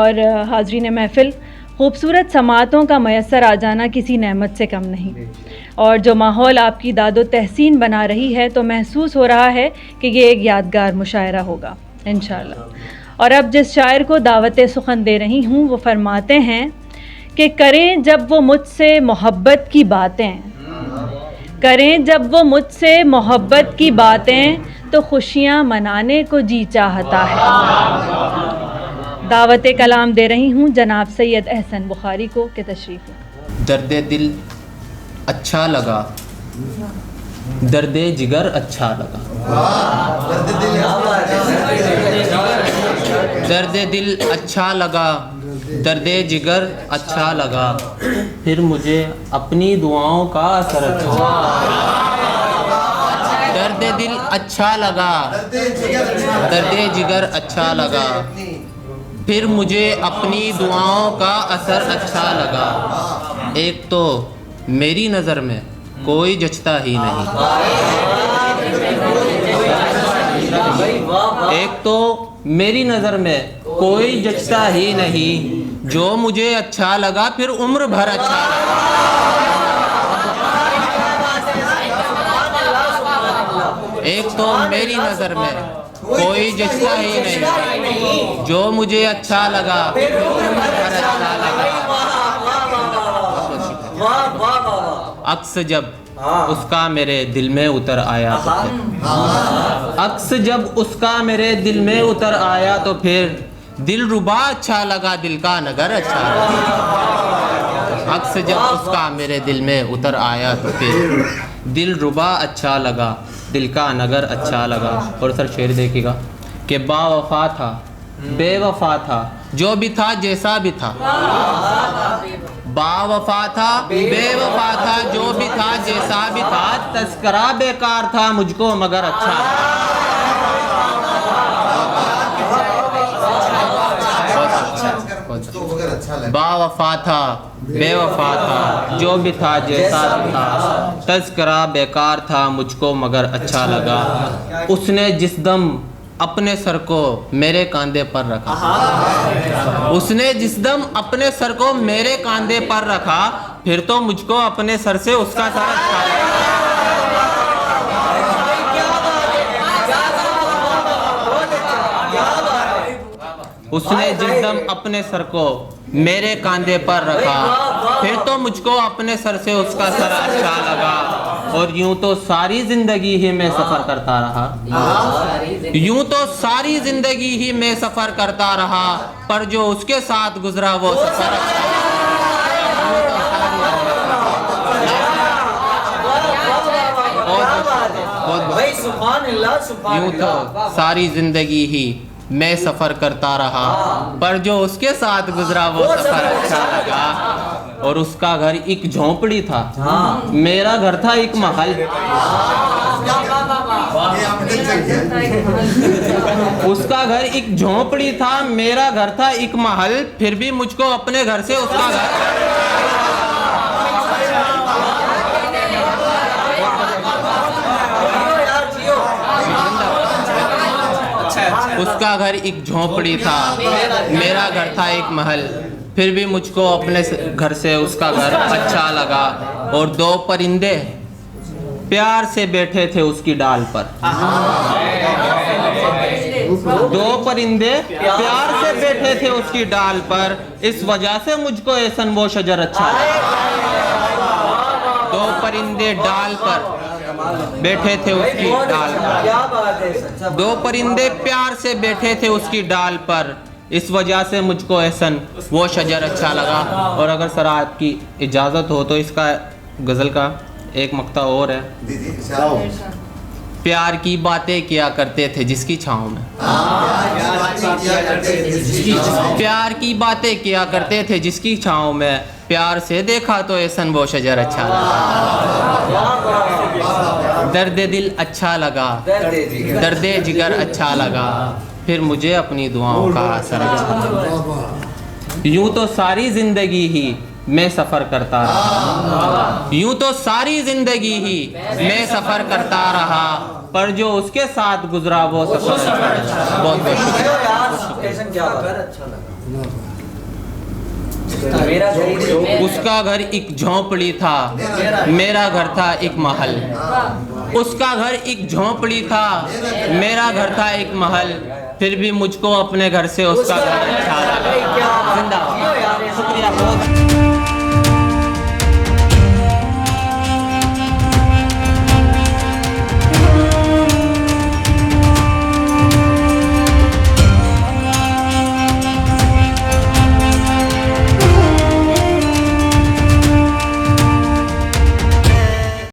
और हाज़रीन महफ़िल, खूबसूरत समातों का मयस्सर आ जाना किसी नेमत से कम नहीं, और जो माहौल आपकी दादो तहसीन बना रही है, तो महसूस हो रहा है कि ये एक यादगार मुशायरा होगा इंशाअल्लाह। और अब जिस शायर को दावत सुखन दे रही हूँ वो फरमाते हैं कि करें जब वो मुझसे मोहब्बत की बातें, करें जब वो मुझसे मोहब्बत की बातें, तो खुशियाँ मनाने को जी चाहता है। दावत कलाम दे रही हूँ जनाब सैयद अहसन बुखारी को के तशरीफ़ है। दर्द दिल अच्छा लगा, दर्द जिगर अच्छा लगा, दर्द दिल अच्छा लगा, दर्द जिगर अच्छा लगा, फिर मुझे अपनी दुआओं का असर अच्छा, दर्द दिल अच्छा लगा, दर्द जिगर अच्छा लगा, फिर मुझे अपनी दुआओं का असर अच्छा लगा। एक तो मेरी नज़र में कोई जचता ही नहीं, एक तो मेरी नज़र में कोई जचता ही नहीं, जो मुझे अच्छा लगा फिर उम्र भर अच्छा लगा। एक तो मेरी नज़र में कोई जचता ही नहीं, जो मुझे अच्छा लगा फिर उम्र भर अच्छा लगा। अक्स जब उसका मेरे दिल में उतर आया तो फिर, अक्स जब उसका मेरे दिल में उतर आया तो फिर दिल रुबा अच्छा लगा, दिल का नगर अच्छा लगा। अक्स जब उसका मेरे दिल में उतर आया तो फिर दिल रुबा अच्छा लगा, दिल का नगर अच्छा लगा। और सर शेर देखिएगा कि बावफा था बेवफा था, जो भी था जैसा भी था, बावफा था बेवफा था, जो भी था जैसा भी था, तस्करा बेकार था मुझको मगर अच्छा बावफा था बेवफा था, जो भी था जैसा भी था, तज़किरा बेकार था मुझको मगर अच्छा लगा। उसने जिस दम अपने सर को मेरे कंधे पर रखा, उसने जिस दम अपने सर को मेरे कंधे पर रखा, फिर तो मुझको अपने सर से उसका सर अच्छा लगा। उसने जिस दम अपने सर को मेरे कंधे पर रखा, फिर तो मुझको अपने सर से उसका सर अच्छा लगा। और यूं तो सारी जिंदगी ही मैं सफ़र करता रहा, यूं तो सारी जिंदगी ही मैं सफ़र करता रहा, पर जो उसके साथ गुजरा वो सफ़र अच्छा लगा। यूं तो सारी जिंदगी ही मैं सफ़र करता रहा, पर जो उसके साथ गुजरा वो सफ़र अच्छा लगा। और उसका घर एक झोंपड़ी था, मेरा घर था एक महल, उसका घर एक झोंपड़ी था, मेरा घर था एक महल, फिर भी मुझको अपने घर से उसका घर उसका घर एक झोंपड़ी था, मेरा घर था एक महल, फिर भी मुझको अपने घर से उसका घर अच्छा लगा। और दो परिंदे प्यार से बैठे थे उसकी डाल पर, दो परिंदे प्यार से बैठे थे उसकी डाल पर, इस वजह से मुझको ऐसन वो शजर अच्छा लगा। दो परिंदे डाल पर बैठे थे उसकी डाल पर, दो परिंदे प्यार से बैठे थे उसकी डाल पर, इस वजह से मुझको एहसन वो शजर अच्छा लगा। और अगर सर आपकी इजाज़त हो तो इसका गज़ल का एक मक्ता और है। प्यार की बातें किया करते थे जिसकी छाँव में, प्यार की बातें किया करते थे जिसकी छाँव में, प्यार से देखा तो एहसन वो शजर अच्छा लगा। दर्द दिल अच्छा लगा, दर्द जिगर अच्छा लगा, फिर मुझे अपनी दुआओं का असर अच्छा लगा। यूं तो सारी जिंदगी ही मैं सफ़र करता रहा, यूं तो सारी जिंदगी ही मैं सफ़र करता रहा, पर जो उसके साथ गुजरा वो सफ़र बहुत बहुत शुक्रिया। उसका घर एक झोंपड़ी था, मेरा घर था एक महल। उसका घर एक झोंपड़ी था, मेरा घर था एक महल, फिर भी मुझको अपने घर से उसका घर अच्छा लगा। जिंदाबाद।